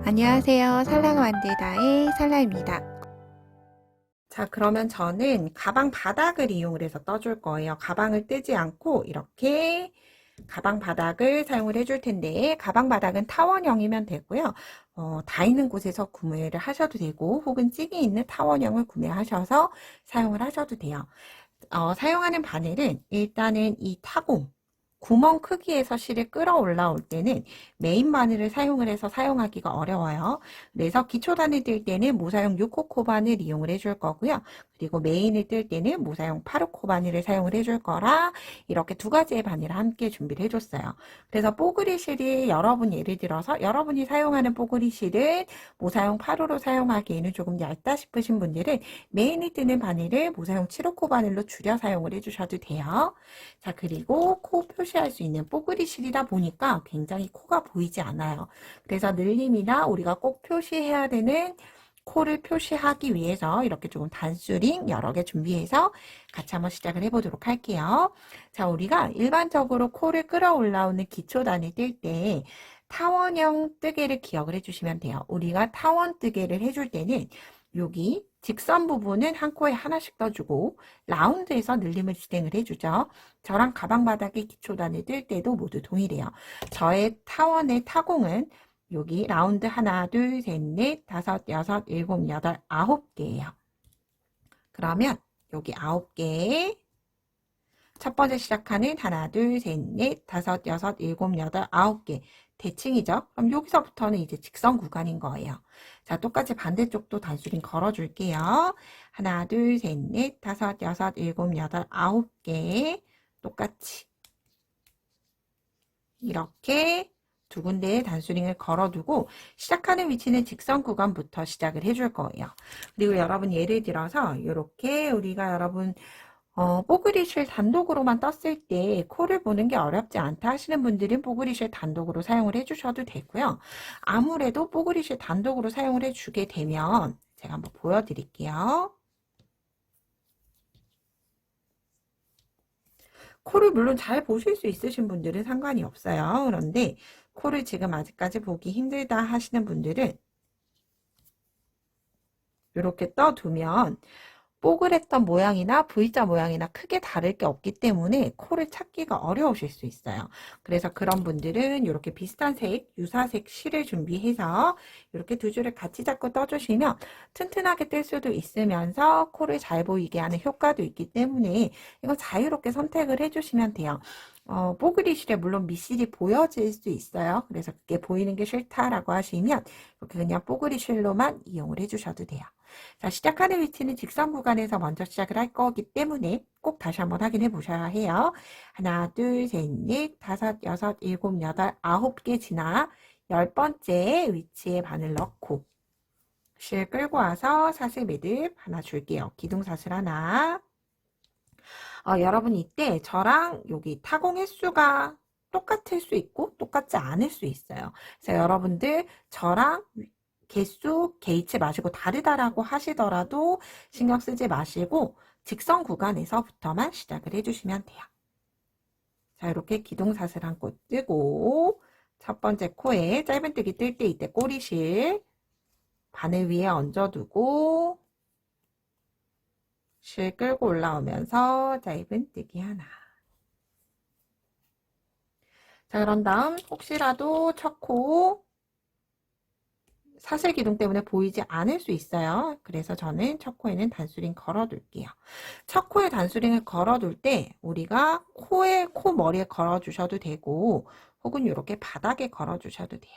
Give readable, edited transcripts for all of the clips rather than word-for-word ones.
안녕하세요. 살라가 만들다의 살라입니다. 자, 그러면 저는 가방 바닥을 이용을 해서 떠줄 거예요. 가방을 뜨지 않고 이렇게 가방 바닥을 사용을 해줄 텐데, 가방 바닥은 타원형이면 되고요. 다 있는 곳에서 구매를 하셔도 되고, 혹은 찌개 있는 타원형을 구매하셔서 사용을 하셔도 돼요. 사용하는 바늘은 일단은 이 타공, 구멍 크기에서 실을 끌어 올라올 때는 메인 바늘을 사용을 해서 사용하기가 어려워요. 그래서 기초 바늘 뜰 때는 모사용 6호코 바늘 이용을 해줄 거고요. 그리고 메인을 뜰 때는 모사용 8호코 바늘을 사용을 해줄 거라 이렇게 두 가지의 바늘을 함께 준비를 해줬어요. 그래서 뽀글이 실이 여러분 예를 들어서 여러분이 사용하는 뽀글이 실은 모사용 8호로 사용하기에는 조금 얇다 싶으신 분들은 메인이 뜨는 바늘을 모사용 7호코 바늘로 줄여 사용을 해주셔도 돼요. 자, 그리고 코 표시할 수 있는 뽀글이 실이다 보니까 굉장히 코가 보이지 않아요. 그래서 늘림이나 우리가 꼭 표시해야 되는 코를 표시하기 위해서 이렇게 조금 단수링 여러 개 준비해서 같이 한번 시작을 해보도록 할게요. 자, 우리가 일반적으로 코를 끌어올라오는 기초단을 뜰 때 타원형 뜨개를 기억을 해주시면 돼요. 우리가 타원 뜨개를 해줄 때는 여기 직선 부분은 한 코에 하나씩 떠주고 라운드에서 늘림을 진행을 해주죠. 저랑 가방 바닥에 기초단을 뜰 때도 모두 동일해요. 저의 타원의 타공은 여기 라운드 하나, 둘, 셋, 넷, 다섯, 여섯, 일곱, 여덟, 9개예요. 그러면 여기 9개 첫 번째 시작하는 하나, 둘, 셋, 넷, 다섯, 여섯, 일곱, 여덟, 9개 대칭이죠. 그럼 여기서부터는 이제 직선 구간인 거예요. 자, 똑같이 반대쪽도 단수링 걸어줄게요. 하나, 둘, 셋, 넷, 다섯, 여섯, 일곱, 여덟, 9개 똑같이 이렇게 두 군데에 단수링을 걸어두고 시작하는 위치는 직선 구간부터 시작을 해줄 거예요. 그리고 여러분 예를 들어서 이렇게 우리가 여러분 뽀글이실 단독으로만 떴을 때 코를 보는 게 어렵지 않다 하시는 분들은 뽀글이실 단독으로 사용을 해주셔도 되고요. 아무래도 뽀글이실 단독으로 사용을 해주게 되면 제가 한번 보여드릴게요. 코를 물론 잘 보실 수 있으신 분들은 상관이 없어요. 그런데 코를 지금 아직까지 보기 힘들다 하시는 분들은 이렇게 떠두면 뽀글했던 모양이나 V자 모양이나 크게 다를 게 없기 때문에 코를 찾기가 어려우실 수 있어요. 그래서 그런 분들은 이렇게 비슷한 색, 유사색 실을 준비해서 이렇게 두 줄을 같이 잡고 떠주시면 튼튼하게 뜰 수도 있으면서 코를 잘 보이게 하는 효과도 있기 때문에 이거 자유롭게 선택을 해주시면 돼요. 뽀글이 실에 물론 밑실이 보여질 수 있어요. 그래서 그게 보이는 게 싫다라고 하시면 이렇게 그냥 뽀글이 실로만 이용을 해주셔도 돼요. 자, 시작하는 위치는 직선 구간에서 먼저 시작을 할 거기 때문에 꼭 다시 한번 확인해 보셔야 해요. 하나, 둘, 셋, 넷, 다섯, 여섯, 일곱, 여덟, 9개 지나 10번째 위치에 바늘 넣고 실 끌고 와서 사슬 매듭 하나 줄게요. 기둥사슬 하나. 여러분 이때 저랑 여기 타공 횟수가 똑같을 수 있고 똑같지 않을 수 있어요. 그래서 여러분들 저랑 개수 개의치 마시고 다르다라고 하시더라도 신경 쓰지 마시고 직선 구간에서부터만 시작을 해주시면 돼요. 자, 이렇게 기둥사슬 한 곳 뜨고 첫 번째 코에 짧은뜨기 뜰 때 이때 꼬리실 바늘 위에 얹어두고 실 끌고 올라오면서 짧은뜨기 하나. 자, 그런 다음 혹시라도 첫 코 사슬 기둥 때문에 보이지 않을 수 있어요. 그래서 저는 첫 코에는 단수링 걸어둘게요. 첫 코에 단수링을 걸어둘 때 우리가 코 머리에 걸어주셔도 되고 혹은 이렇게 바닥에 걸어주셔도 돼요.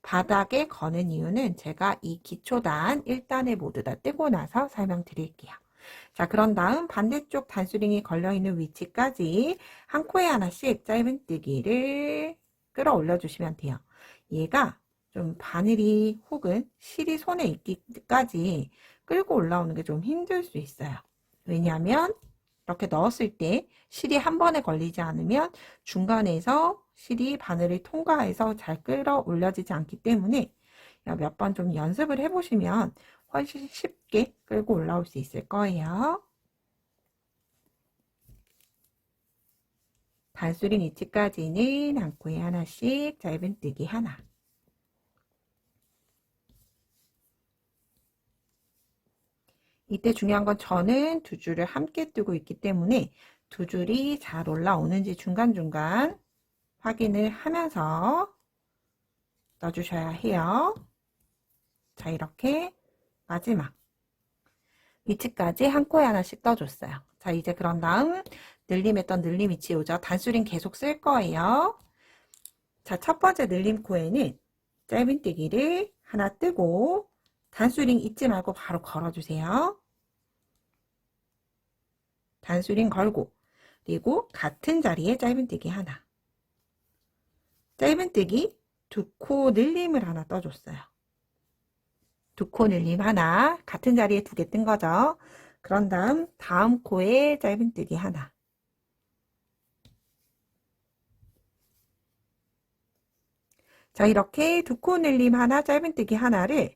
바닥에 거는 이유는 제가 이 기초단 1단을 모두 다 뜨고 나서 설명드릴게요. 자, 그런 다음 반대쪽 단수링이 걸려있는 위치까지 한 코에 하나씩 짧은뜨기를 끌어올려 주시면 돼요. 얘가 좀 바늘이 혹은 실이 손에 있기까지 끌고 올라오는 게 좀 힘들 수 있어요. 왜냐하면 이렇게 넣었을 때 실이 한 번에 걸리지 않으면 중간에서 실이 바늘을 통과해서 잘 끌어 올려지지 않기 때문에 몇 번 좀 연습을 해보시면 훨씬 쉽게 끌고 올라올 수 있을 거예요. 단수링 위치까지는 한 코에 하나씩 짧은뜨기 하나. 이때 중요한 건 저는 두 줄을 함께 뜨고 있기 때문에 두 줄이 잘 올라오는지 중간중간 확인을 하면서 넣어주셔야 해요. 자, 이렇게 마지막 위치까지 한 코에 하나씩 떠줬어요. 자, 이제 그런 다음 늘림했던 늘림 위치 오죠. 단수링 계속 쓸 거예요. 자, 첫 번째 늘림 코에는 짧은뜨기를 하나 뜨고 단수링 잊지 말고 바로 걸어주세요. 단수링 걸고 그리고 같은 자리에 짧은뜨기 하나. 짧은뜨기 두 코 늘림을 하나 떠줬어요. 두 코 늘림 하나, 같은 자리에 두 개 뜬 거죠. 그런 다음 코에 짧은뜨기 하나. 자, 이렇게 두 코 늘림 하나, 짧은뜨기 하나를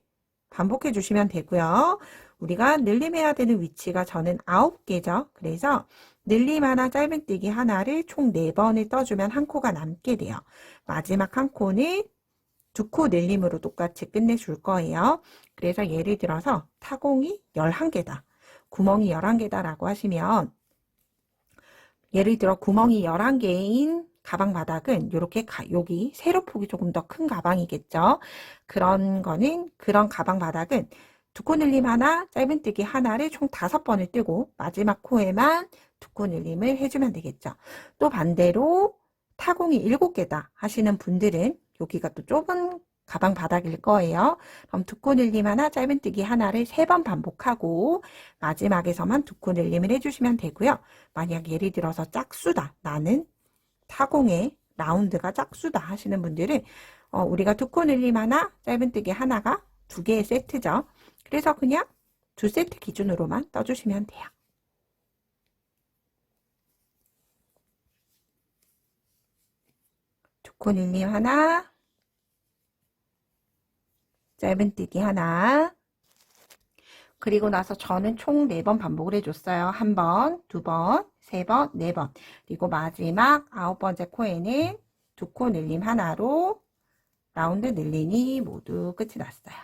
반복해 주시면 되고요. 우리가 늘림해야 되는 위치가 저는 9개죠. 그래서 늘림 하나, 짧은뜨기 하나를 총 4번을 떠주면 한 코가 남게 돼요. 마지막 한 코는 두 코 늘림으로 똑같이 끝내줄 거예요. 그래서 예를 들어서 타공이 11개다. 구멍이 11개다 라고 하시면 예를 들어 구멍이 11개인 가방 바닥은 이렇게 여기 세로폭이 조금 더 큰 가방이겠죠. 그런 가방 바닥은 두 코 늘림 하나, 짧은뜨기 하나를 총 5번을 뜨고 마지막 코에만 두 코 늘림을 해주면 되겠죠. 또 반대로 타공이 7개다 하시는 분들은 여기가 또 좁은 가방 바닥일 거예요. 그럼 두 코 늘림 하나, 짧은뜨기 하나를 3번 반복하고 마지막에서만 두 코 늘림을 해주시면 되고요. 만약 예를 들어서 짝수다. 나는 타공의 라운드가 짝수다 하시는 분들은 우리가 두 코 늘림 하나, 짧은뜨기 하나가 2개의 세트죠. 그래서 그냥 2세트 기준으로만 떠주시면 돼요. 두 코 늘림 하나, 짧은뜨기 하나. 그리고 나서 저는 총 4번 반복을 해줬어요. 1번, 2번, 3번, 4번. 그리고 마지막 9번째 코에는 두 코 늘림 하나로 라운드 늘림이 모두 끝이 났어요.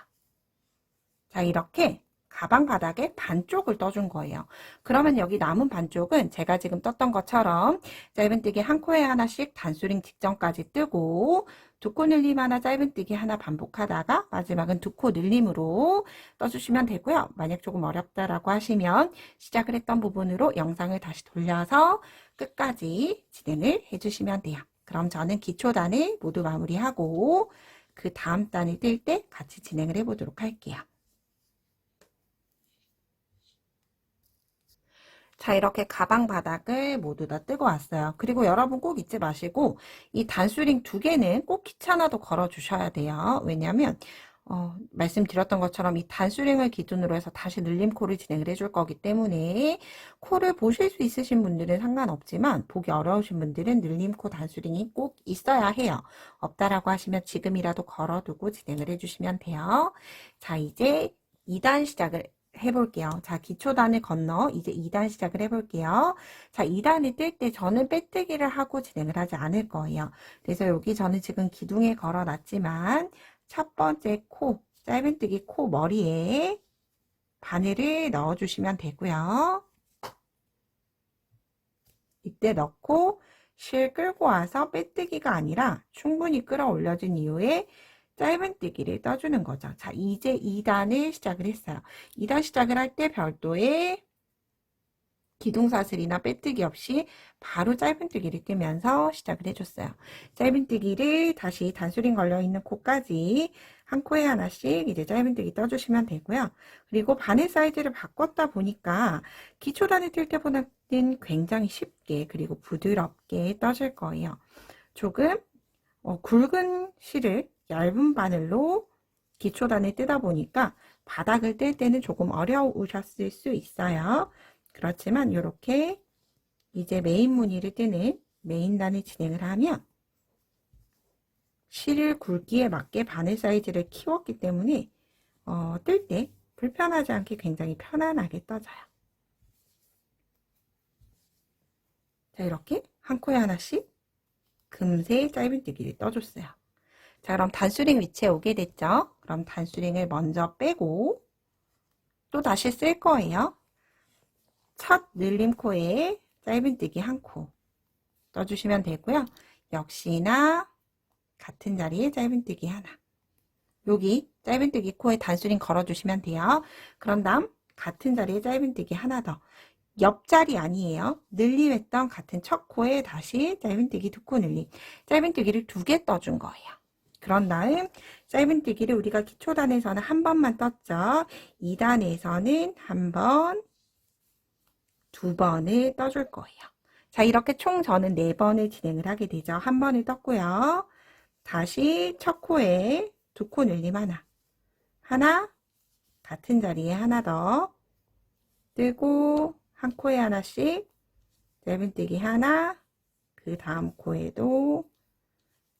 자, 이렇게 가방 바닥에 반쪽을 떠준 거예요. 그러면 여기 남은 반쪽은 제가 지금 떴던 것처럼 짧은뜨기 한 코에 하나씩 단수링 직전까지 뜨고 두 코 늘림 하나, 짧은뜨기 하나 반복하다가 마지막은 두 코 늘림으로 떠주시면 되고요. 만약 조금 어렵다라고 하시면 시작을 했던 부분으로 영상을 다시 돌려서 끝까지 진행을 해주시면 돼요. 그럼 저는 기초단을 모두 마무리하고 그 다음 단을 뜰 때 같이 진행을 해보도록 할게요. 자, 이렇게 가방 바닥을 모두 다 뜨고 왔어요. 그리고 여러분 꼭 잊지 마시고 이 단수링 2개는 꼭 귀찮아도 걸어 주셔야 돼요. 왜냐하면 말씀드렸던 것처럼 이 단수링을 기준으로 해서 다시 늘림코를 진행을 해줄 거기 때문에 코를 보실 수 있으신 분들은 상관없지만 보기 어려우신 분들은 늘림코 단수링이 꼭 있어야 해요. 없다라고 하시면 지금이라도 걸어두고 진행을 해주시면 돼요. 자, 이제 2단 시작을 해볼게요. 자, 기초단을 건너 이제 2단 시작을 해볼게요. 자, 2단을 뜰 때 저는 빼뜨기를 하고 진행을 하지 않을 거예요. 그래서 여기 저는 지금 기둥에 걸어 놨지만 첫 번째 코, 짧은뜨기 코 머리에 바늘을 넣어주시면 되고요. 이때 넣고 실 끌고 와서 빼뜨기가 아니라 충분히 끌어올려진 이후에 짧은뜨기를 떠주는 거죠. 자, 이제 2단을 시작을 했어요. 2단 시작을 할 때 별도의 기둥사슬이나 빼뜨기 없이 바로 짧은뜨기를 뜨면서 시작을 해줬어요. 짧은뜨기를 다시 단수링 걸려있는 코까지 한 코에 하나씩 이제 짧은뜨기 떠주시면 되고요. 그리고 바늘 사이즈를 바꿨다 보니까 기초단을 뜰 때보다는 굉장히 쉽게 그리고 부드럽게 떠질 거예요. 조금 굵은 실을 얇은 바늘로 기초단을 뜨다 보니까 바닥을 뜰 때는 조금 어려우셨을 수 있어요. 그렇지만 이렇게 이제 메인 무늬를 뜨는 메인단을 진행을 하면 실 굵기에 맞게 바늘 사이즈를 키웠기 때문에 뜰 때 불편하지 않게 굉장히 편안하게 떠져요. 자, 이렇게 한 코에 하나씩 금세 짧은뜨기를 떠줬어요. 자, 그럼 단수링 위치에 오게 됐죠? 그럼 단수링을 먼저 빼고 또 다시 쓸 거예요. 첫 늘림코에 짧은뜨기 한 코 떠주시면 되고요. 역시나 같은 자리에 짧은뜨기 하나. 여기 짧은뜨기 코에 단수링 걸어주시면 돼요. 그런 다음 같은 자리에 짧은뜨기 하나 더. 옆자리 아니에요. 늘림했던 같은 첫 코에 다시 짧은뜨기 두 코 늘림. 짧은뜨기를 두 개 떠준 거예요. 그런 다음 짧은뜨기를 우리가 기초단에서는 한 번만 떴죠. 2단에서는 한 번, 두 번을 떠줄 거예요. 자, 이렇게 총 저는 4번을 진행을 하게 되죠. 한 번을 떴고요. 다시 첫 코에 두 코 늘림 하나. 하나, 같은 자리에 하나 더 뜨고 한 코에 하나씩 짧은뜨기 하나, 그 다음 코에도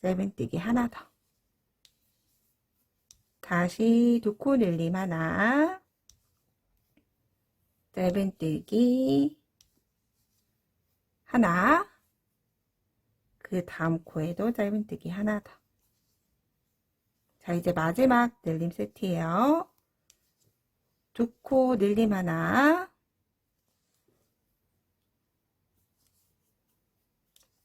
짧은뜨기 하나 더. 다시 두 코 늘림 하나, 짧은뜨기 하나, 그 다음 코에도 짧은뜨기 하나 더. 자, 이제 마지막 늘림 세트예요. 두 코 늘림 하나,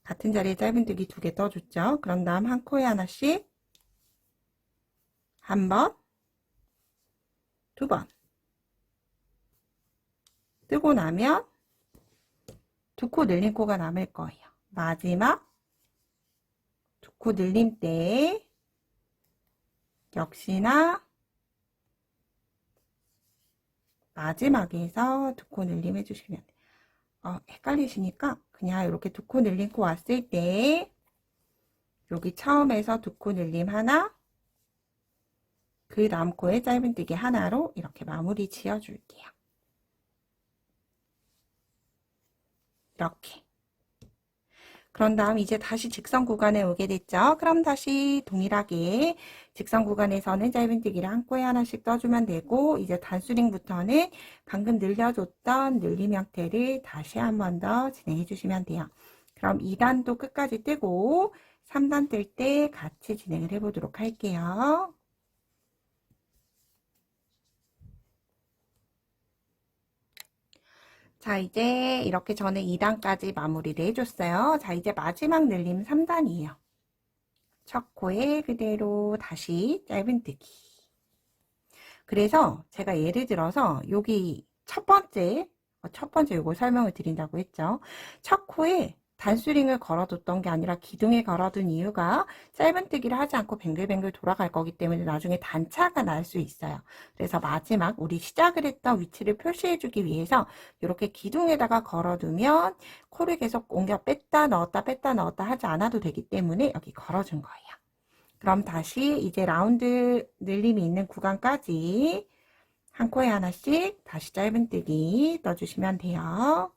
같은 자리에 짧은뜨기 두 개 떠줬죠. 그런 다음 한 코에 하나씩 한 번, 두 번 뜨고 나면 두 코 늘림 코가 남을 거예요. 마지막 두 코 늘림 때 역시나 마지막에서 두 코 늘림 해주시면 돼요. 헷갈리시니까 그냥 이렇게 두 코 늘림 코 왔을 때 여기 처음에서 두 코 늘림 하나, 그 다음 코에 짧은뜨기 하나로 이렇게 마무리 지어 줄게요. 이렇게. 그런 다음 이제 다시 직선 구간에 오게 됐죠. 그럼 다시 동일하게 직선 구간에서는 짧은뜨기를 한 코에 하나씩 떠주면 되고, 이제 단수링부터는 방금 늘려줬던 늘림 형태를 다시 한 번 더 진행해 주시면 돼요. 그럼 2단도 끝까지 뜨고 3단 뜰 때 같이 진행을 해 보도록 할게요. 자, 이제 이렇게 저는 2단까지 마무리를 해줬어요. 자, 이제 마지막 늘림 3단이에요. 첫 코에 그대로 다시 짧은뜨기. 그래서 제가 예를 들어서 여기 첫 번째 요거 설명을 드린다고 했죠. 첫 코에 단수링을 걸어뒀던 게 아니라 기둥에 걸어둔 이유가 짧은뜨기를 하지 않고 뱅글뱅글 돌아갈 거기 때문에 나중에 단차가 날 수 있어요. 그래서 마지막 우리 시작을 했던 위치를 표시해주기 위해서 이렇게 기둥에다가 걸어두면 코를 계속 옮겨 뺐다 넣었다 하지 않아도 되기 때문에 여기 걸어준 거예요. 그럼 다시 이제 라운드 늘림이 있는 구간까지 한 코에 하나씩 다시 짧은뜨기 떠주시면 돼요.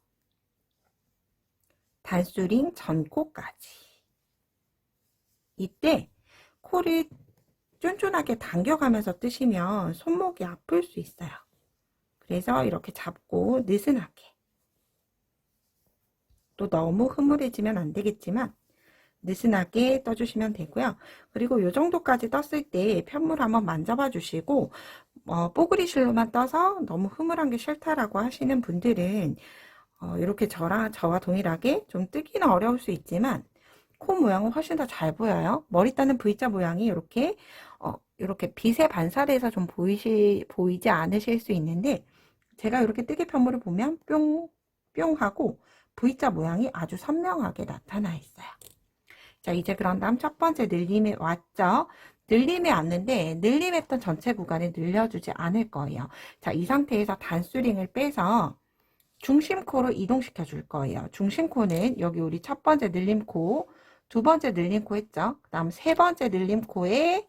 단수링 전 코까지. 이때 코를 쫀쫀하게 당겨가면서 뜨시면 손목이 아플 수 있어요. 그래서 이렇게 잡고 느슨하게. 또 너무 흐물해지면 안 되겠지만 느슨하게 떠주시면 되고요. 그리고 이 정도까지 떴을 때 편물 한번 만져봐 주시고 뽀글이 실로만 떠서 너무 흐물한 게 싫다라고 하시는 분들은 이렇게 저와 동일하게 좀 뜨기는 어려울 수 있지만 코 모양은 훨씬 더 잘 보여요. 머리 따는 V자 모양이 이렇게 빛에 반사돼서 좀 보이지 않으실 수 있는데 제가 이렇게 뜨개 편물을 보면 뿅 하고 V자 모양이 아주 선명하게 나타나 있어요. 자, 이제 그런 다음 첫 번째 늘림이 왔죠. 늘림이 왔는데 늘림했던 전체 구간을 늘려주지 않을 거예요. 자, 이 상태에서 단수링을 빼서 중심코로 이동시켜 줄 거예요. 중심코는 여기 우리 첫 번째 늘림코, 두 번째 늘림코 했죠. 그 다음 세 번째 늘림코에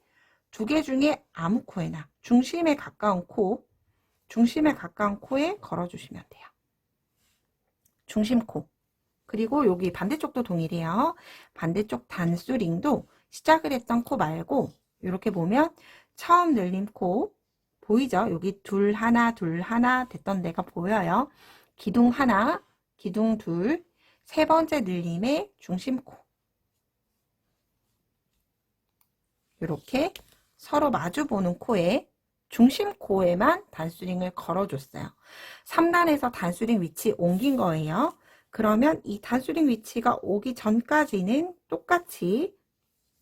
두 개 중에 아무 코에나 중심에 가까운 코에 걸어주시면 돼요. 중심코. 그리고 여기 반대쪽도 동일해요. 반대쪽 단수링도 시작을 했던 코 말고 이렇게 보면 처음 늘림 코 보이죠? 여기 둘 하나 됐던 데가 보여요. 기둥 하나, 기둥 둘, 세 번째 늘림의 중심코. 이렇게 서로 마주보는 코에 중심코에만 단수링을 걸어줬어요. 3단에서 단수링 위치 옮긴 거예요. 그러면 이 단수링 위치가 오기 전까지는 똑같이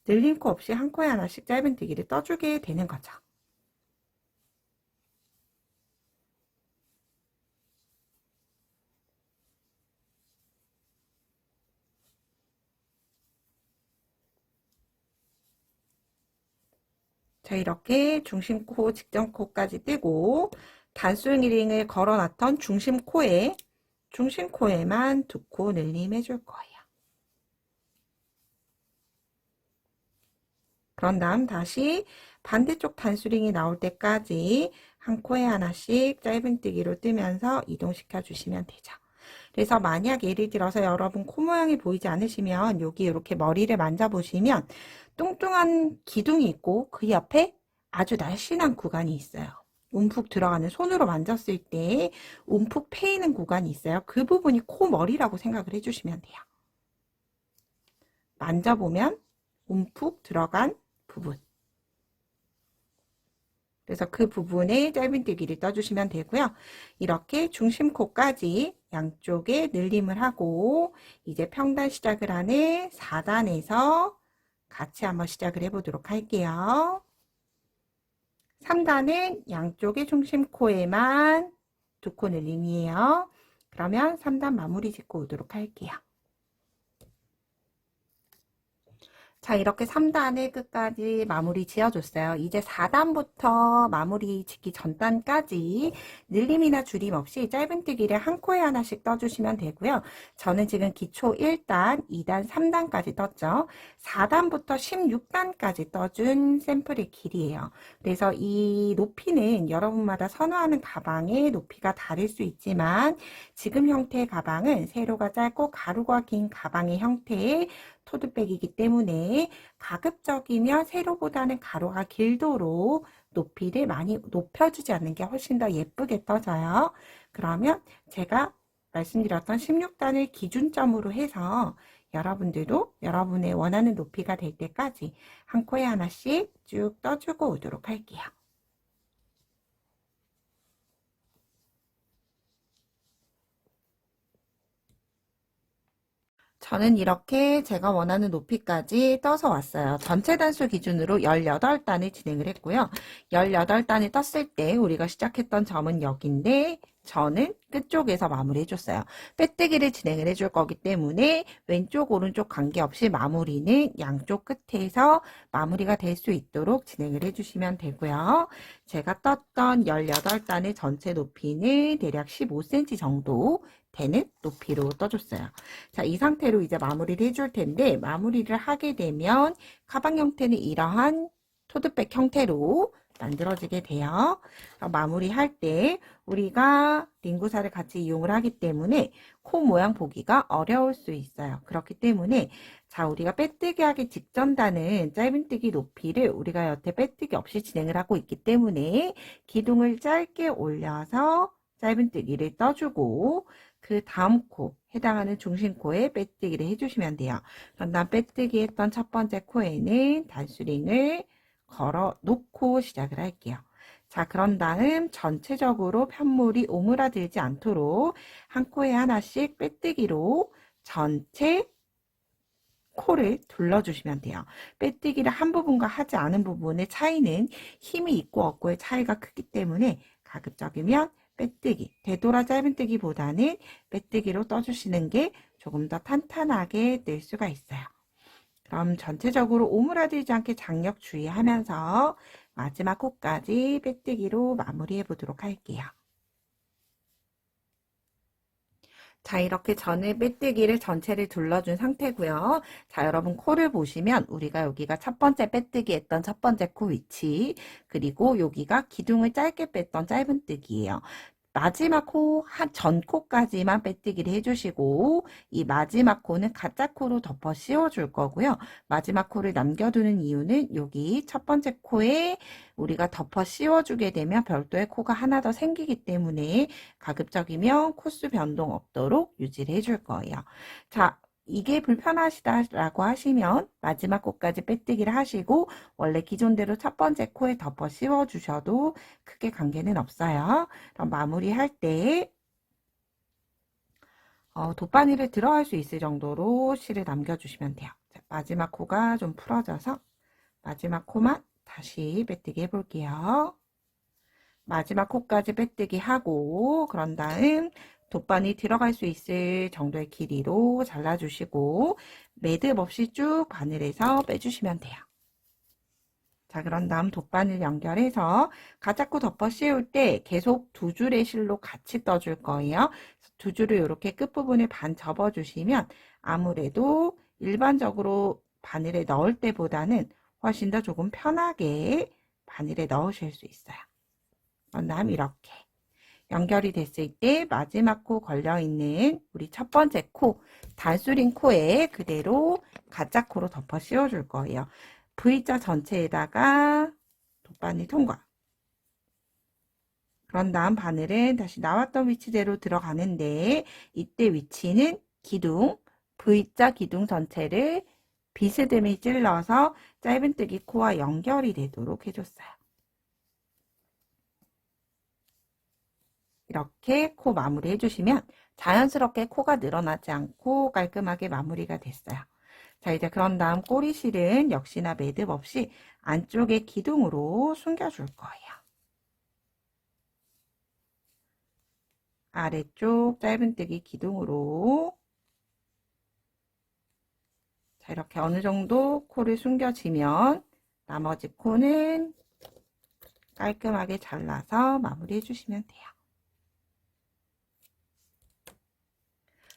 늘림 코 없이 한 코에 하나씩 짧은뜨기를 떠주게 되는 거죠. 자, 이렇게 중심코, 직전코까지 뜨고 단수링을 걸어놨던 중심코에만 두 코 늘림해 줄 거예요. 그런 다음 다시 반대쪽 단수링이 나올 때까지 한 코에 하나씩 짧은뜨기로 뜨면서 이동시켜 주시면 되죠. 그래서 만약 예를 들어서 여러분 코 모양이 보이지 않으시면 여기 이렇게 머리를 만져보시면 뚱뚱한 기둥이 있고 그 옆에 아주 날씬한 구간이 있어요. 움푹 들어가는, 손으로 만졌을 때 움푹 패이는 구간이 있어요. 그 부분이 코 머리라고 생각을 해주시면 돼요. 만져보면 움푹 들어간 부분. 그래서 그 부분에 짧은뜨기를 떠주시면 되고요. 이렇게 중심코까지 양쪽에 늘림을 하고 이제 평단 시작을 하는 4단에서 같이 한번 시작을 해보도록 할게요. 3단은 양쪽의 중심코에만 두 코 늘림이에요. 그러면 3단 마무리 짓고 오도록 할게요. 자, 이렇게 3단을 끝까지 마무리 지어줬어요. 이제 4단부터 마무리 짓기 전단까지 늘림이나 줄임 없이 짧은뜨기를 한 코에 하나씩 떠주시면 되고요. 저는 지금 기초 1단, 2단, 3단까지 떴죠. 4단부터 16단까지 떠준 샘플의 길이에요. 그래서 이 높이는 여러분마다 선호하는 가방의 높이가 다를 수 있지만 지금 형태의 가방은 세로가 짧고 가루가 긴 가방의 형태의 토드백이기 때문에 가급적이면 세로보다는 가로가 길도록 높이를 많이 높여주지 않는 게 훨씬 더 예쁘게 떠져요. 그러면 제가 말씀드렸던 16단을 기준점으로 해서 여러분들도 여러분의 원하는 높이가 될 때까지 한 코에 하나씩 쭉 떠주고 오도록 할게요. 저는 이렇게 제가 원하는 높이까지 떠서 왔어요. 전체 단수 기준으로 18단을 진행을 했고요. 18단을 떴을 때 우리가 시작했던 점은 여기인데 저는 끝쪽에서 마무리 해줬어요. 빼뜨기를 진행을 해줄 거기 때문에 왼쪽 오른쪽 관계없이 마무리는 양쪽 끝에서 마무리가 될 수 있도록 진행을 해주시면 되고요. 제가 떴던 18단의 전체 높이는 대략 15cm 정도 되는 높이로 떠줬어요. 자, 이 상태로 이제 마무리를 해줄 텐데 마무리를 하게 되면 가방 형태는 이러한 토드백 형태로 만들어지게 돼요. 마무리할 때 우리가 링구사를 같이 이용을 하기 때문에 코 모양 보기가 어려울 수 있어요. 그렇기 때문에 자, 우리가 빼뜨기 하기 직전단은 짧은뜨기 높이를 우리가 여태 빼뜨기 없이 진행을 하고 있기 때문에 기둥을 짧게 올려서 짧은뜨기를 떠주고 그 다음 코, 해당하는 중심코에 빼뜨기를 해주시면 돼요. 그런 다음 빼뜨기 했던 첫 번째 코에는 단수링을 걸어 놓고 시작을 할게요. 자, 그런 다음 전체적으로 편물이 오므라들지 않도록 한 코에 하나씩 빼뜨기로 전체 코를 둘러주시면 돼요. 빼뜨기를 한 부분과 하지 않은 부분의 차이는 힘이 있고 없고의 차이가 크기 때문에 가급적이면 빼뜨기, 되돌아 짧은뜨기보다는 빼뜨기로 떠주시는 게 조금 더 탄탄하게 뜰 수가 있어요. 그럼 전체적으로 오므라들지 않게 장력 주의하면서 마지막 코까지 빼뜨기로 마무리해 보도록 할게요. 자, 이렇게 전에 빼뜨기를 전체를 둘러준 상태고요. 자, 여러분 코를 보시면 우리가 여기가 첫 번째 빼뜨기 했던 첫 번째 코 위치, 그리고 여기가 기둥을 짧게 뺐던 짧은뜨기예요. 마지막 코 한 전 코까지만 빼뜨기를 해주시고 이 마지막 코는 가짜 코로 덮어 씌워줄 거고요. 마지막 코를 남겨두는 이유는 여기 첫 번째 코에 우리가 덮어 씌워주게 되면 별도의 코가 하나 더 생기기 때문에 가급적이면 코수 변동 없도록 유지를 해줄 거예요. 자, 이게 불편하시다라고 하시면 마지막 코까지 빼뜨기를 하시고 원래 기존대로 첫 번째 코에 덮어 씌워 주셔도 크게 관계는 없어요. 그럼 마무리할 때 돗바늘을 들어갈 수 있을 정도로 실을 남겨주시면 돼요. 자, 마지막 코가 좀 풀어져서 마지막 코만 다시 빼뜨기 해볼게요. 마지막 코까지 빼뜨기 하고 그런 다음 돗바늘이 들어갈 수 있을 정도의 길이로 잘라주시고 매듭 없이 쭉 바늘에서 빼주시면 돼요. 자, 그런 다음 돗바늘 연결해서 가짜코 덮어 씌울 때 계속 두 줄의 실로 같이 떠줄 거예요. 두 줄을 이렇게 끝부분에 반 접어주시면 아무래도 일반적으로 바늘에 넣을 때보다는 훨씬 더 조금 편하게 바늘에 넣으실 수 있어요. 그런 다음 이렇게 연결이 됐을 때 마지막 코 걸려있는 우리 첫 번째 코, 단수린 코에 그대로 가짜 코로 덮어 씌워줄 거예요. V자 전체에다가 돗바늘 통과. 그런 다음 바늘은 다시 나왔던 위치대로 들어가는데 이때 위치는 기둥, V자 기둥 전체를 비스듬히 찔러서 짧은뜨기 코와 연결이 되도록 해줬어요. 이렇게 코 마무리 해주시면 자연스럽게 코가 늘어나지 않고 깔끔하게 마무리가 됐어요. 자, 이제 그런 다음 꼬리실은 역시나 매듭 없이 안쪽에 기둥으로 숨겨줄 거예요. 아래쪽 짧은뜨기 기둥으로 자, 이렇게 어느 정도 코를 숨겨지면 나머지 코는 깔끔하게 잘라서 마무리 해주시면 돼요.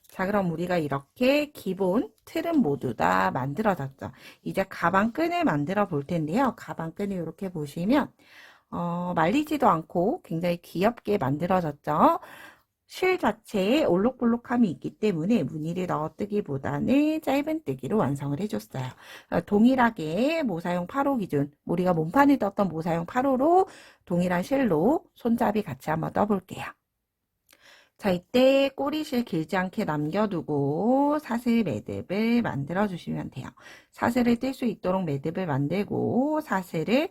자, 그럼 우리가 이렇게 기본 틀은 모두 다 만들어졌죠. 이제 가방끈을 만들어 볼 텐데요. 가방끈을 이렇게 보시면 말리지도 않고 굉장히 귀엽게 만들어졌죠. 실 자체에 올록볼록함이 있기 때문에 무늬를 넣어뜨기보다는 짧은뜨기로 완성을 해줬어요. 동일하게 모사용 8호 기준, 우리가 몸판에 떴던 모사용 8호로 동일한 실로 손잡이 같이 한번 떠볼게요. 자, 이때 꼬리실 길지 않게 남겨두고 사슬 매듭을 만들어 주시면 돼요. 사슬을 뜰 수 있도록 매듭을 만들고 사슬을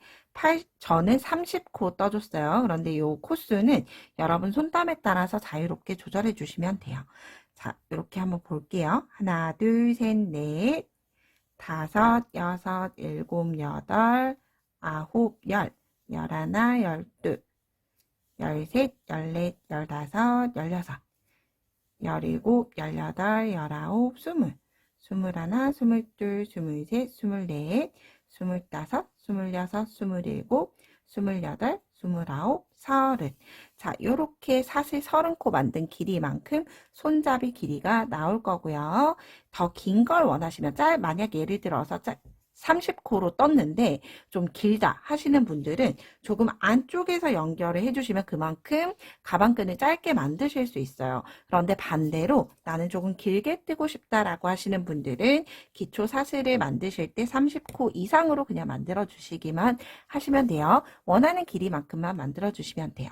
저는 30코 떠줬어요. 그런데 이 코수는 여러분 손땀에 따라서 자유롭게 조절해 주시면 돼요. 자, 이렇게 한번 볼게요. 하나, 둘, 셋, 넷, 다섯, 여섯, 일곱, 여덟, 아홉, 열, 열하나, 열둘, 열셋, 열넷, 열다섯, 열여섯, 열일곱, 열여덟, 열아홉, 스물, 스물하나, 스물둘, 스물셋, 스물넷, 스물다섯, 스물여섯, 스물일곱, 스물여덟, 스물아홉, 서른. 자, 요렇게 사슬 30코 만든 길이만큼 손잡이 길이가 나올 거고요. 더 긴 걸 원하시면 만약 예를 들어서 30코로 떴는데 좀 길다 하시는 분들은 조금 안쪽에서 연결을 해주시면 그만큼 가방끈을 짧게 만드실 수 있어요. 그런데 반대로 나는 조금 길게 뜨고 싶다라고 하시는 분들은 기초 사슬을 만드실 때 30코 이상으로 그냥 만들어 주시기만 하시면 돼요. 원하는 길이만큼만 만들어 주시면 돼요.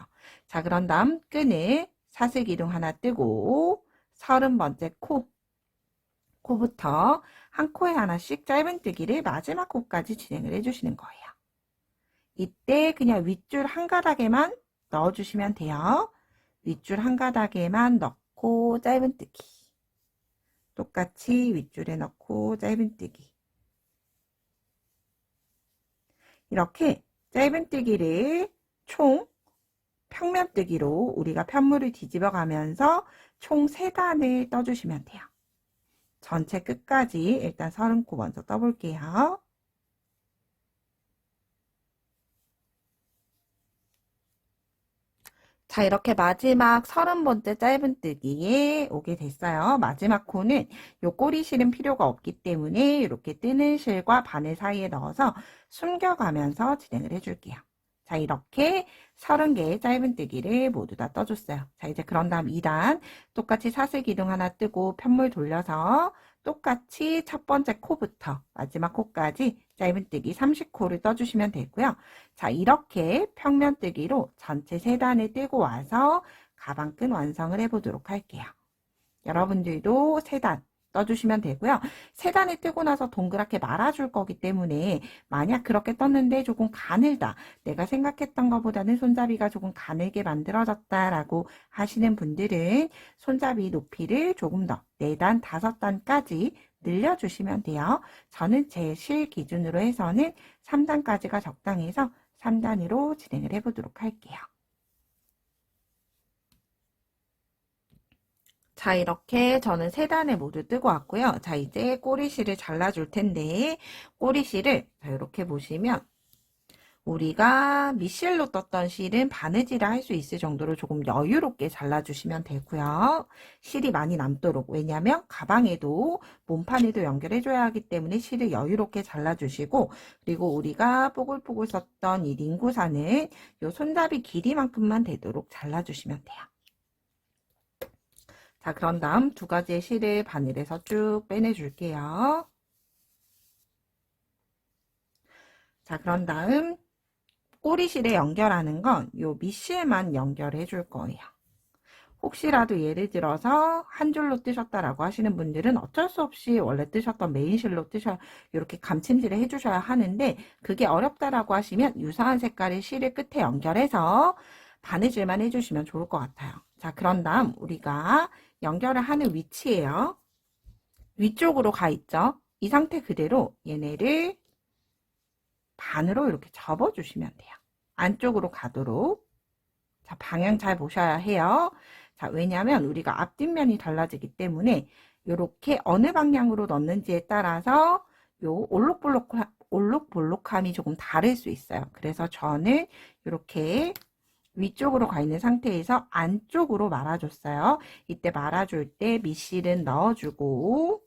자, 그런 다음 끈을 사슬 기둥 하나 뜨고 30번째 코부터 한 코에 하나씩 짧은뜨기를 마지막 코까지 진행을 해주시는 거예요. 이때 그냥 윗줄 한 가닥에만 넣어주시면 돼요. 윗줄 한 가닥에만 넣고 짧은뜨기. 똑같이 윗줄에 넣고 짧은뜨기. 이렇게 짧은뜨기를 총 평면뜨기로 우리가 편물을 뒤집어 가면서 총 3단을 떠주시면 돼요. 전체 끝까지 일단 30코 먼저 떠볼게요. 자, 이렇게 마지막 30번째 짧은뜨기에 오게 됐어요. 마지막 코는 요 꼬리실은 필요가 없기 때문에 이렇게 뜨는 실과 바늘 사이에 넣어서 숨겨가면서 진행을 해줄게요. 자, 이렇게 30개의 짧은뜨기를 모두 다 떠줬어요. 자, 이제 그런 다음 2단 똑같이 사슬 기둥 하나 뜨고 편물 돌려서 똑같이 첫 번째 코부터 마지막 코까지 짧은뜨기 30코를 떠주시면 되고요. 자, 이렇게 평면뜨기로 전체 3단을 뜨고 와서 가방끈 완성을 해보도록 할게요. 여러분들도 3단 떠주시면 되고요. 3단을 뜨고 나서 동그랗게 말아줄 거기 때문에 만약 그렇게 떴는데 조금 가늘다, 내가 생각했던 것보다는 손잡이가 조금 가늘게 만들어졌다라고 하시는 분들은 손잡이 높이를 조금 더 4단, 5단까지 늘려주시면 돼요. 저는 제 실 기준으로 해서는 3단까지가 적당해서 3단으로 진행을 해보도록 할게요. 자, 이렇게 저는 3단을 모두 뜨고 왔고요. 자, 이제 꼬리실을 잘라줄 텐데, 꼬리실을 자, 이렇게 보시면 우리가 밑실로 떴던 실은 바느질을 할 수 있을 정도로 조금 여유롭게 잘라주시면 되고요. 실이 많이 남도록, 왜냐하면 가방에도 몸판에도 연결해줘야 하기 때문에 실을 여유롭게 잘라주시고, 그리고 우리가 뽀글뽀글 썼던 이 링구산은 요 손잡이 길이만큼만 되도록 잘라주시면 돼요. 자, 그런 다음 2가지의 실을 바늘에서 쭉 빼내줄게요. 자, 그런 다음 꼬리실에 연결하는 건 요 밑실만 연결해 줄 거예요. 혹시라도 예를 들어서 한 줄로 뜨셨다라고 하시는 분들은 어쩔 수 없이 원래 뜨셨던 메인실로 이렇게 감침질을 해주셔야 하는데, 그게 어렵다라고 하시면 유사한 색깔의 실을 끝에 연결해서 바느질만 해주시면 좋을 것 같아요. 자, 그런 다음 우리가 연결을 하는 위치예요. 위쪽으로 가 있죠. 이 상태 그대로 얘네를 반으로 이렇게 접어주시면 돼요. 안쪽으로 가도록. 자, 방향 잘 보셔야 해요. 자, 왜냐하면 우리가 앞뒷면이 달라지기 때문에 이렇게 어느 방향으로 넣는지에 따라서 요 올록볼록함이 조금 다를 수 있어요. 그래서 저는 이렇게 위쪽으로 가 있는 상태에서 안쪽으로 말아줬어요. 이때 말아줄 때 밑실은 넣어주고,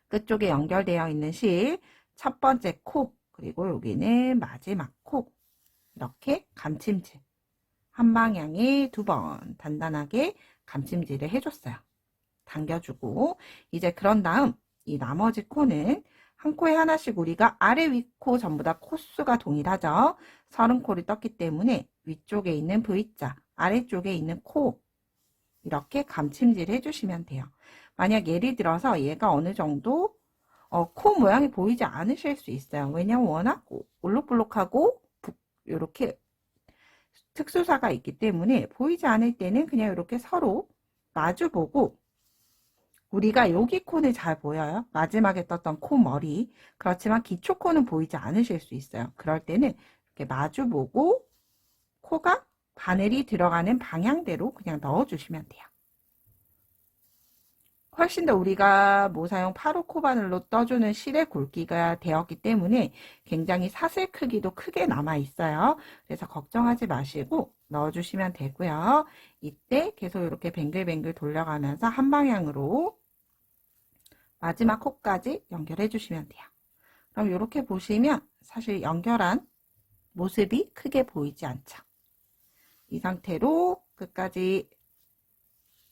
끝쪽에 연결되어 있는 실, 첫 번째 코, 그리고 여기는 마지막 코, 이렇게 감침질 한 방향에 2번 단단하게 감침질을 해줬어요. 당겨주고, 이제 그런 다음 이 나머지 코는 한 코에 하나씩 우리가 아래 위 코 전부 다 코수가 동일하죠. 30코를 떴기 때문에 위쪽에 있는 V자, 아래쪽에 있는 코 이렇게 감침질 해주시면 돼요. 만약 예를 들어서 얘가 어느 정도 코 모양이 보이지 않으실 수 있어요. 왜냐면 워낙 올록볼록하고 이렇게 특수사가 있기 때문에 보이지 않을 때는 그냥 이렇게 서로 마주보고, 우리가 여기 코는 잘 보여요. 마지막에 떴던 코 머리. 그렇지만 기초 코는 보이지 않으실 수 있어요. 그럴 때는 이렇게 마주보고 코가 바늘이 들어가는 방향대로 그냥 넣어주시면 돼요. 훨씬 더 우리가 모사용 8호 코바늘로 떠주는 실의 굵기가 되었기 때문에 굉장히 사슬 크기도 크게 남아 있어요. 그래서 걱정하지 마시고 넣어주시면 되고요. 이때 계속 이렇게 뱅글뱅글 돌려가면서 한 방향으로 마지막 코까지 연결해 주시면 돼요. 그럼 이렇게 보시면 사실 연결한 모습이 크게 보이지 않죠. 이 상태로 끝까지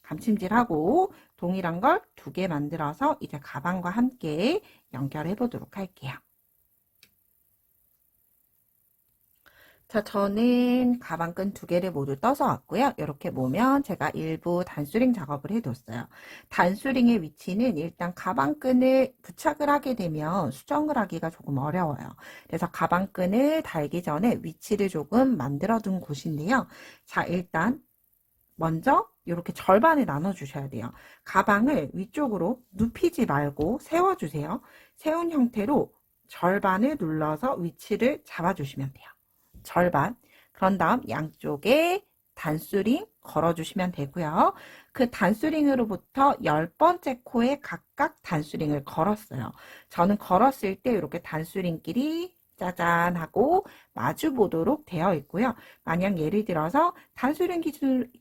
감침질하고 동일한 걸 2개 만들어서 이제 가방과 함께 연결해 보도록 할게요. 자, 저는 가방끈 2개를 모두 떠서 왔고요. 이렇게 보면 제가 일부 단수링 작업을 해뒀어요. 단수링의 위치는 일단 가방끈을 부착을 하게 되면 수정을 하기가 조금 어려워요. 그래서 가방끈을 달기 전에 위치를 조금 만들어 둔 곳인데요. 자, 일단 먼저 이렇게 절반에 나눠 주셔야 돼요. 가방을 위쪽으로 눕히지 말고 세워주세요. 세운 형태로 절반을 눌러서 위치를 잡아주시면 돼요. 절반. 그런 다음 양쪽에 단수링 걸어주시면 되고요. 그 단수링으로부터 10번째 코에 각각 단수링을 걸었어요. 저는 걸었을 때 이렇게 단수링끼리 짜잔 하고 마주 보도록 되어 있고요. 만약 예를 들어서 단수링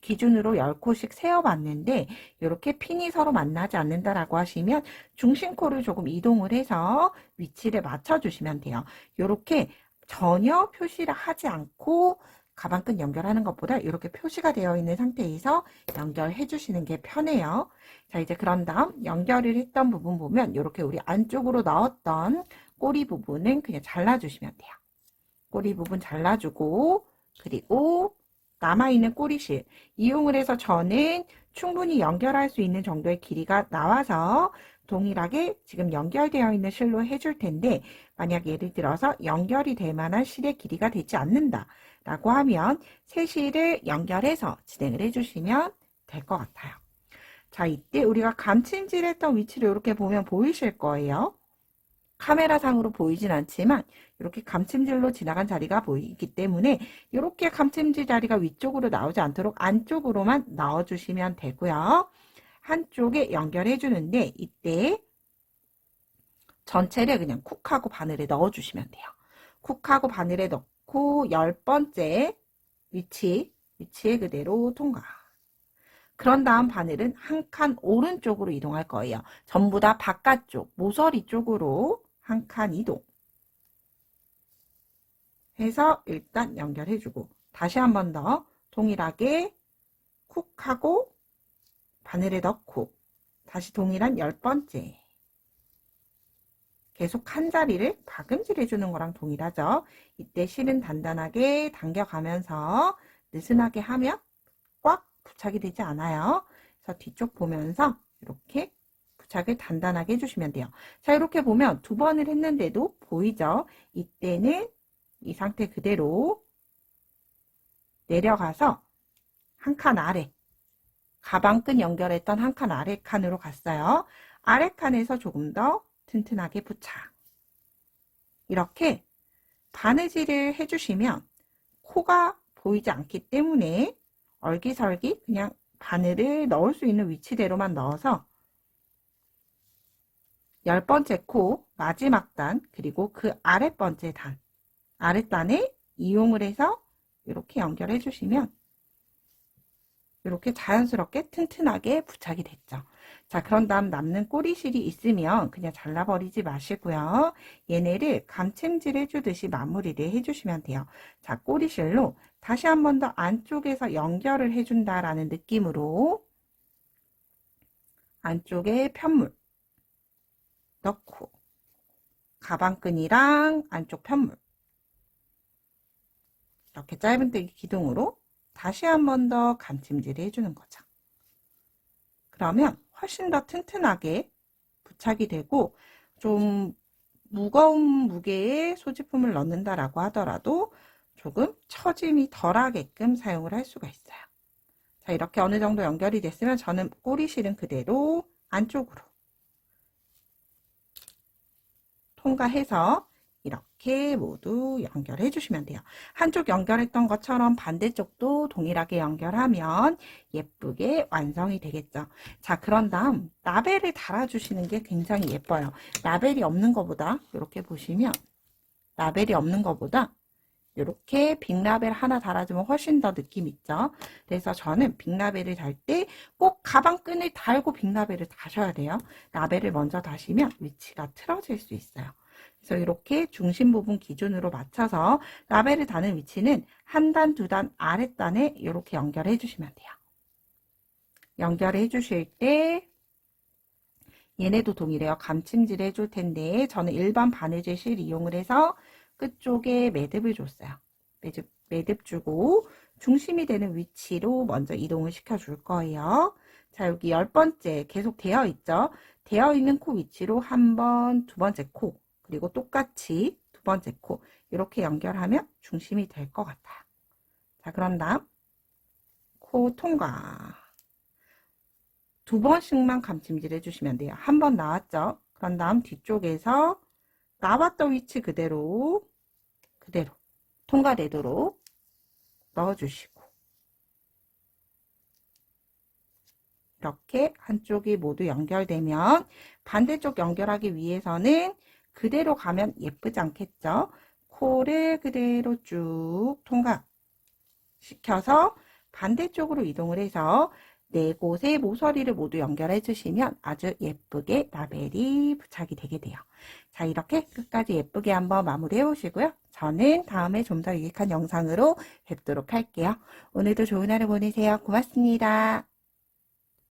기준으로 10코씩 세어봤는데 이렇게 핀이 서로 만나지 않는다라고 하시면 중심코를 조금 이동을 해서 위치를 맞춰주시면 돼요. 이렇게 전혀 표시를 하지 않고 가방끈 연결하는 것보다 이렇게 표시가 되어 있는 상태에서 연결해 주시는 게 편해요. 자, 이제 그런 다음 연결을 했던 부분 보면 이렇게 우리 안쪽으로 넣었던 꼬리 부분은 그냥 잘라주시면 돼요. 꼬리 부분 잘라주고, 그리고 남아있는 꼬리실 이용을 해서 저는 충분히 연결할 수 있는 정도의 길이가 나와서 동일하게 지금 연결되어 있는 실로 해줄 텐데, 만약 예를 들어서 연결이 될 만한 실의 길이가 되지 않는다 라고 하면 새 실을 연결해서 진행을 해주시면 될 것 같아요. 자, 이때 우리가 감침질 했던 위치를 이렇게 보면 보이실 거예요. 카메라 상으로 보이진 않지만 이렇게 감침질로 지나간 자리가 보이기 때문에 이렇게 감침질 자리가 위쪽으로 나오지 않도록 안쪽으로만 넣어주시면 되고요. 한쪽에 연결해 주는데 이때 전체를 그냥 쿡하고 바늘에 넣어주시면 돼요. 쿡하고 바늘에 넣고 10번째 위치에 그대로 통과. 그런 다음 바늘은 한 칸 오른쪽으로 이동할 거예요. 전부 다 바깥쪽, 모서리 쪽으로 한 칸 이동. 해서 일단 연결해주고 다시 한 번 더 동일하게 쿡하고 바늘에 넣고 다시 동일한 10번째. 계속 한 자리를 박음질 해주는 거랑 동일하죠. 이때 실은 단단하게 당겨가면서 느슨하게 하면 꽉 부착이 되지 않아요. 그래서 뒤쪽 보면서 이렇게 부착을 단단하게 해주시면 돼요. 자, 이렇게 보면 두 번을 했는데도 보이죠? 이때는 이 상태 그대로 내려가서 한 칸 아래, 가방끈 연결했던 한 칸 아래 칸으로 갔어요. 아래 칸에서 조금 더 튼튼하게 부착. 이렇게 바느질을 해주시면 코가 보이지 않기 때문에 얼기설기 그냥 바늘을 넣을 수 있는 위치대로만 넣어서 10번째 코 마지막 단 그리고 그 아랫번째 단 아랫단에 이용을 해서 이렇게 연결해 주시면 이렇게 자연스럽게 튼튼하게 부착이 됐죠. 자, 그런 다음 남는 꼬리실이 있으면 그냥 잘라버리지 마시고요. 얘네를 감침질 해주듯이 마무리를 해주시면 돼요. 자, 꼬리실로 다시 한 번 더 안쪽에서 연결을 해준다라는 느낌으로 안쪽에 편물 넣고 가방끈이랑 안쪽 편물 이렇게 짧은뜨기 기둥으로 다시 한 번 더 감침질을 해주는 거죠. 그러면 훨씬 더 튼튼하게 부착이 되고 좀 무거운 무게의 소지품을 넣는다라고 하더라도 조금 처짐이 덜하게끔 사용을 할 수가 있어요. 자, 이렇게 어느 정도 연결이 됐으면 저는 꼬리실은 그대로 안쪽으로 통과해서 이렇게 모두 연결해 주시면 돼요. 한쪽 연결했던 것처럼 반대쪽도 동일하게 연결하면 예쁘게 완성이 되겠죠. 자, 그런 다음 라벨을 달아주시는 게 굉장히 예뻐요. 라벨이 없는 것보다 이렇게 보시면 라벨이 없는 것보다 이렇게 빅라벨 하나 달아주면 훨씬 더 느낌 있죠. 그래서 저는 빅라벨을 달 때 꼭 가방끈을 달고 빅라벨을 다셔야 돼요. 라벨을 먼저 다시면 위치가 틀어질 수 있어요. 그래서 이렇게 중심 부분 기준으로 맞춰서 라벨을 다는 위치는 한 단, 두 단 아랫단에 이렇게 연결해 주시면 돼요. 연결해 주실 때 얘네도 동일해요. 감침질 해줄 텐데 저는 일반 바느질 실 이용을 해서 끝쪽에 매듭을 줬어요. 매듭 주고 중심이 되는 위치로 먼저 이동을 시켜줄 거예요. 자, 여기 10번째 계속 되어 있죠. 되어 있는 코 위치로 한 번, 두 번째 코 그리고 똑같이 두 번째 코 이렇게 연결하면 중심이 될 것 같아요. 자, 그런 다음 코 통과. 두 번씩만 감침질 해주시면 돼요. 한 번 나왔죠. 그런 다음 뒤쪽에서 나왔던 위치 그대로 통과되도록 넣어주시고 이렇게 한쪽이 모두 연결되면 반대쪽 연결하기 위해서는 그대로 가면 예쁘지 않겠죠? 코를 그대로 쭉 통과시켜서 반대쪽으로 이동을 해서 네 곳의 모서리를 모두 연결해 주시면 아주 예쁘게 라벨이 부착이 되게 돼요. 자, 이렇게 끝까지 예쁘게 한번 마무리해 보시고요. 저는 다음에 좀 더 유익한 영상으로 뵙도록 할게요. 오늘도 좋은 하루 보내세요. 고맙습니다.